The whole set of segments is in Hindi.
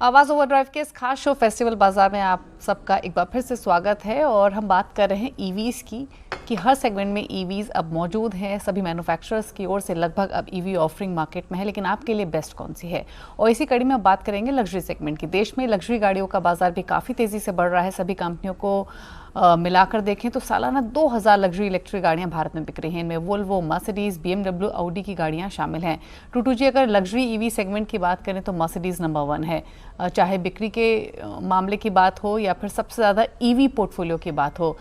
आवाज़ ओवरड्राइव के इस खास शो फेस्टिवल बाजार में आप सबका एक बार फिर से स्वागत है और हम बात कर रहे हैं ईवीज़ की कि हर सेगमेंट में ईवीज़ अब मौजूद हैं। सभी मैन्युफैक्चरर्स की ओर से लगभग अब ईवी ऑफरिंग मार्केट में है, लेकिन आपके लिए बेस्ट कौन सी है। और इसी कड़ी में अब बात करेंगे लग्जरी सेगमेंट की। देश में लग्जरी गाड़ियों का बाजार भी काफ़ी तेज़ी से बढ़ रहा है। सभी कंपनियों को मिलाकर देखें तो सालाना 2000 लग्जरी इलेक्ट्रिक गाड़ियां भारत में बिक रही हैं। इनमें वोल्वो, मर्सिडीज, BMW, ऑडी की गाड़ियां शामिल हैं। टूटू जी, अगर लग्जरी ईवी सेगमेंट की बात करें तो मर्सिडीज नंबर 1 है। चाहे बिक्री के मामले की बात हो या फिर सबसे ज़्यादा ईवी पोर्टफोलियो की बात हो।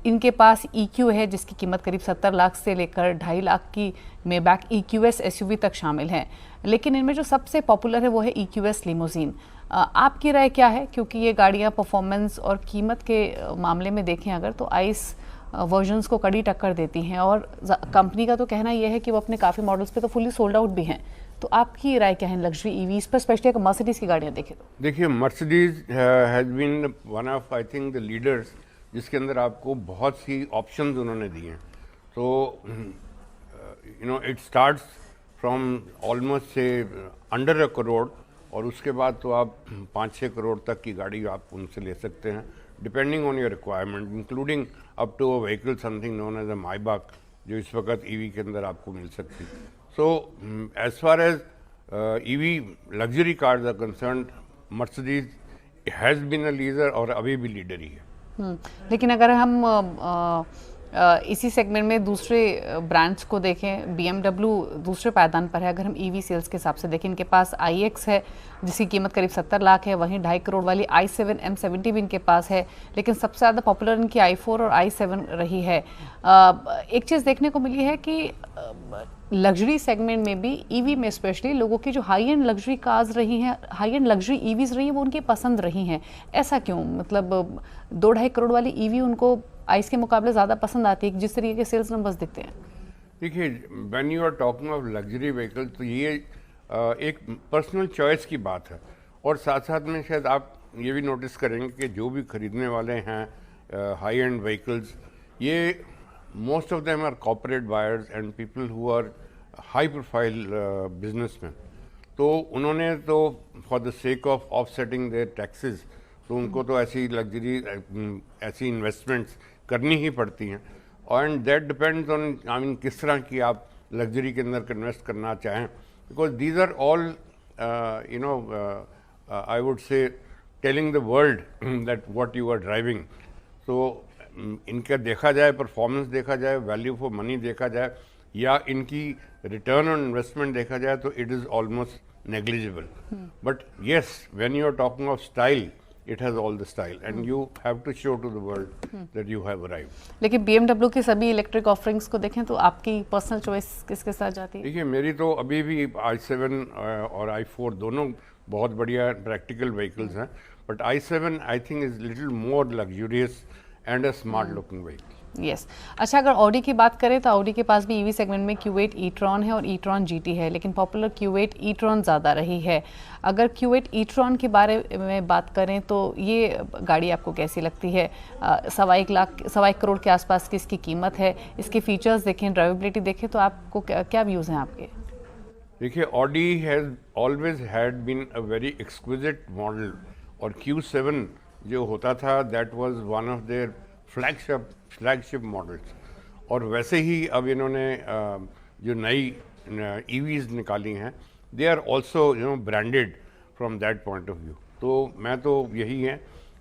इनके पास EQ है जिसकी कीमत करीब 70 लाख से लेकर 2.5 लाख की मेबैक EQS SUV तक शामिल है। लेकिन इनमें जो सबसे पॉपुलर है वो है EQS लिमोजीन। आपकी राय क्या है, क्योंकि ये गाड़ियाँ परफॉर्मेंस और कीमत के मामले में देखें अगर तो आइस वर्जन्स को कड़ी टक्कर देती हैं और कंपनी का तो कहना यह है कि वो अपने काफ़ी मॉडल्स पे तो फुली सोल्ड आउट भी हैं। तो आपकी राय क्या है लग्जरी ईवीज पर, स्पेशली अगर मर्सिडीज की गाड़ियाँ देखें तो? देखिए, Mercedes has been one of I think the leaders जिसके अंदर आपको बहुत सी ऑप्शंस उन्होंने दिए हैं। तो इट स्टार्ट्स फ्रॉम ऑलमोस्ट से अंडर अ करोड़ और उसके बाद तो आप 5-6 करोड़ तक की गाड़ी आप उनसे ले सकते हैं, depending on your requirement, including up to a vehicle something known as a Maybach, जो इस वक्त ईवी के अंदर आपको मिल सकती है। So as far as EV luxury cars are concerned, Mercedes has been a leader और अभी भी लीडर ही है। लेकिन अगर हम इसी सेगमेंट में दूसरे ब्रांड्स को देखें, BMW दूसरे पायदान पर है। अगर हम EV सेल्स के हिसाब से देखें, इनके पास iX है जिसकी कीमत करीब 70 लाख है। वहीं 2.5 करोड़ वाली i7 M70 भी इनके पास है। लेकिन सबसे ज़्यादा पॉपुलर इनकी i4 और i7 रही है। एक चीज़ देखने को मिली है कि लग्जरी सेगमेंट में भी EV में स्पेशली लोगों की जो हाई एंड लग्जरी कार्स रही हैं, हाई एंड लग्जरी EVs रही हैं, वो उनकी पसंद रही हैं। ऐसा क्यों? मतलब 2-2.5 करोड़ वाली EV उनको आइस के मुकाबले ज़्यादा पसंद आती है, जिस तरीके के सेल्स नंबर्स दिखते हैं। देखिए, when you are talking of luxury vehicle तो ये एक पर्सनल चॉइस की बात है। और साथ साथ में शायद आप ये भी नोटिस करेंगे कि जो भी खरीदने वाले हैं हाई एंड व्हीकल्स, ये most of them are corporate buyers and people who are high profile businessman. तो उन्होंने तो for the sake of offsetting their taxes, तो उनको तो ऐसी लग्जरी ऐसी इन्वेस्टमेंट्स करनी ही पड़ती हैं। And that depends on I mean किस तरह की आप लग्जरी के अंदर इन्वेस्ट करना चाहें, because these are all I would say telling the world that what you are driving. तो इनका देखा जाए, परफॉर्मेंस देखा जाए, वैल्यू फॉर मनी देखा जाए, या इनकी रिटर्न ऑन इन्वेस्टमेंट देखा जाए तो it is almost negligible. But yes, when you are talking of style, it has all the style and you have to show to the world that you have arrived. लेकिन BMW की सभी इलेक्ट्रिक ऑफरिंग्स को देखें तो आपकी पर्सनल चॉइस किसके साथ जाती है? देखिए, मेरी तो अभी भी i7 और i4 दोनों बहुत बढ़िया प्रैक्टिकल व्हीकल्स हैं, but i7 I think is little more luxurious and a smart looking vehicle. Yes. अच्छा, अगर ऑडी की बात करें तो ऑडी के पास भी EV सेगमेंट में Q8 e-tron है और e-tron GT है, लेकिन पॉपुलर Q8 e-tron ज़्यादा रही है। अगर Q8 e-tron के बारे में बात करें तो ये गाड़ी आपको कैसी लगती है? 1.25 करोड़ के आसपास की इसकी कीमत है। इसके फीचर्स देखें, ड्राइवेबिलिटी देखें तो आपको क्या व्यूज़ हैं आपके? देखिए, Audi has always had been a very exquisite model, और Q7 जो होता था that was one of their flagship models. और वैसे ही अब इन्होंने जो नई EVs निकाली हैं, they are also branded from that point of view. तो मैं तो यही है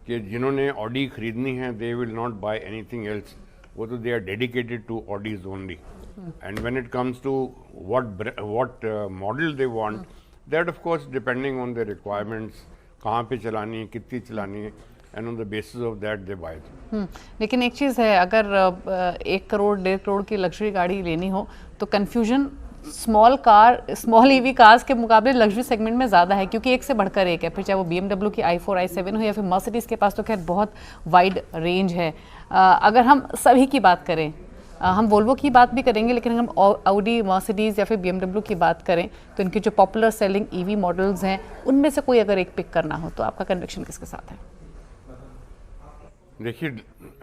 कि जिन्होंने ऑडी खरीदनी है, they will not buy anything else. वो तो they are dedicated to Audis only. And when it comes to what model they want, that of course depending on their requirements, कहाँ पे चलानी है, कितनी चलानी है, and on the basis of that they buy it. लेकिन एक चीज़ है, अगर 1 करोड़ 1.5 करोड़ की लग्जरी गाड़ी लेनी हो तो कन्फ्यूजन स्मॉल EV कार्स के मुकाबले लग्जरी सेगमेंट में ज़्यादा है, क्योंकि एक से बढ़कर एक है। फिर चाहे वो BMW की i4 i7 हो या फिर मर्सिडीज़ के पास तो खैर बहुत वाइड रेंज है। अगर हम सभी की बात करें, हम वोल्वो की बात भी करेंगे, लेकिन अगर हम ऑडी, मर्सिडीज़ या फिर BMW की बात करें तो इनके जो पॉपुलर सेलिंग EV मॉडल्स हैं उनमें से कोई अगर एक पिक करना हो तो आपका कन्विक्शन किसके साथ है? देखिए,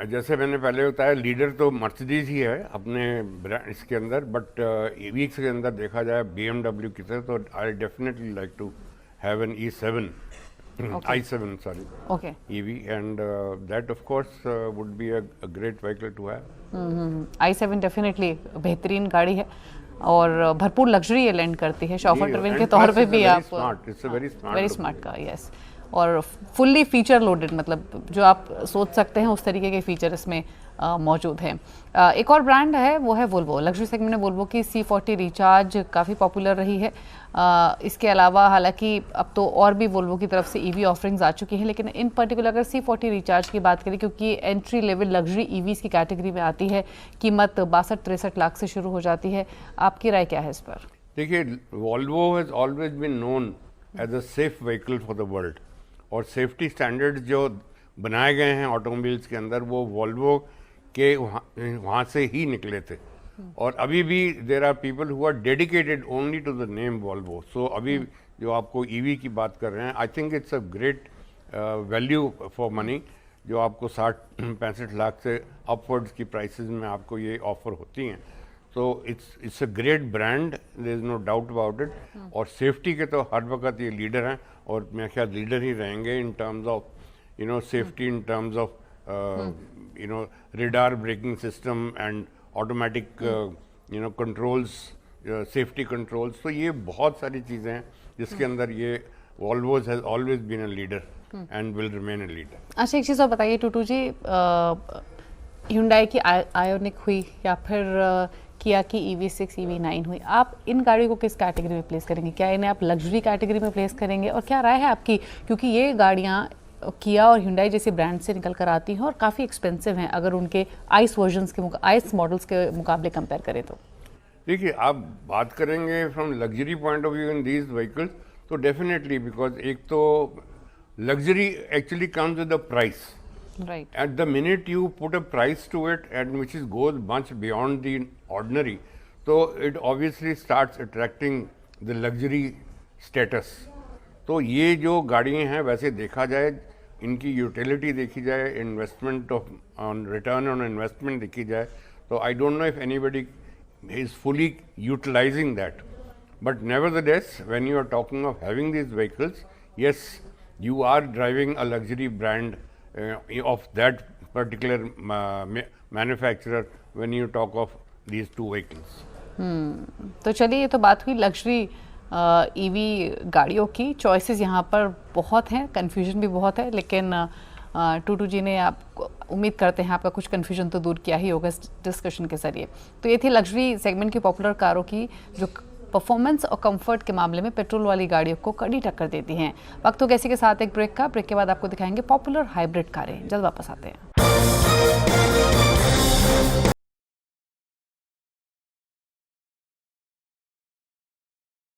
जैसे मैंने पहले बताया, लीडर तो मर्सिडीज ही है अपने ब्रांड इसके अंदर, बट EVs के अंदर देखा जाए BMW की तरह, तो I definitely like to have an E7, i7, sorry, okay EV, and that of course would be a great vehicle to have. i7 definitely बेहतरीन गाड़ी है और भरपूर लग्जरी ये लैंड करती है, शॉफर जी, ट्रिबिन and के तौर plus पे it's a भी very आप smart, it's a very smart very looking smart का, यस, और फुल्ली फीचर लोडेड, मतलब जो आप सोच सकते हैं उस तरीके के फीचर इसमें मौजूद हैं। एक और ब्रांड है वो है वोल्वो। लग्जरी सेगमेंट में वोल्वो की C40 रिचार्ज काफ़ी पॉपुलर रही है। इसके अलावा हालांकि अब तो और भी वोल्वो की तरफ से ईवी ऑफरिंग्स आ चुकी हैं, लेकिन इन पर्टिकुलर अगर C40 रिचार्ज की बात करें, क्योंकि एंट्री लेवल लग्जरी ईवीज़ की कैटेगरी में आती है, कीमत 62-63 लाख से शुरू हो जाती है। आपकी राय क्या है इस पर? देखिए, Volvo has always been known as a safe vehicle for the world, और सेफ्टी स्टैंडर्ड्स जो बनाए गए हैं ऑटोमोबाइल्स के अंदर वो वॉल्वो के वहाँ से ही निकले थे। और अभी भी there are people who are dedicated only to the name Volvo. So अभी जो आपको ईवी की बात कर रहे हैं, I think it's a great value for money, जो आपको 60-65 लाख से अपवर्ड्स की प्राइसेस में आपको ये ऑफर होती हैं। तो it's a great brand, there is no doubt about it. और सेफ्टी के तो हर वक्त ये लीडर हैं, और मेरे ख्याल लीडर ही रहेंगे in terms of safety, in terms of radar braking system and automatic controls, safety controls। तो ये बहुत सारी चीज़ें हैं जिसके अंदर ये Volvo has always been a leader and will remain a leader। अच्छा, एक चीज़ और बताइए टूटू जी, Hyundai की आयोनिक हुई या फिर किया की EV6 EV9 हुई, आप इन गाड़ियों को किस कैटेगरी में प्लेस करेंगे? क्या इन्हें आप लग्जरी कैटेगरी में प्लेस करेंगे, और क्या राय है आपकी, क्योंकि ये गाड़ियाँ किया और Hyundai जैसे ब्रांड से निकल कर आती हैं और काफ़ी एक्सपेंसिव हैं अगर उनके आइस वर्जन्स के आइस मॉडल्स के मुकाबले कंपेयर करें तो? देखिए, आप बात करेंगे from luxury point of view in these vehicles, तो डेफिनेटली, बिकॉज एक तो luxury actually comes with the price. Right. At the minute you put a price to it, and which is goes much beyond the ordinary, so it obviously starts attracting the luxury status। तो ये जो गाड़ियाँ हैं, वैसे देखा जाए, इनकी यूटिलिटी देखी जाए, investment on return on investment देखी जाए, तो I don't know if anybody is fully utilising that. But nevertheless, when you are talking of having these vehicles, yes, you are driving a luxury brand of that particular manufacturer when you talk of these two vehicles। तो चलिए, ये तो बात हुई लग्जरी ईवी गाड़ियों की। चॉइसेस यहाँ पर बहुत हैं, कन्फ्यूजन भी बहुत है, लेकिन टूटू जी ने आप उम्मीद करते हैं आपका कुछ कन्फ्यूजन तो दूर किया ही होगा इस डिस्कशन के जरिए। तो ये थी लग्जरी सेगमेंट की पॉपुलर कारों की जो परफॉर्मेंस और कंफर्ट के मामले में पेट्रोल वाली गाड़ियों को कड़ी टक्कर देती हैं। वक्त हो गया इसी के साथ एक ब्रेक का। ब्रेक के बाद आपको दिखाएंगे पॉपुलर हाइब्रिड कारें। जल्द वापस आते हैं।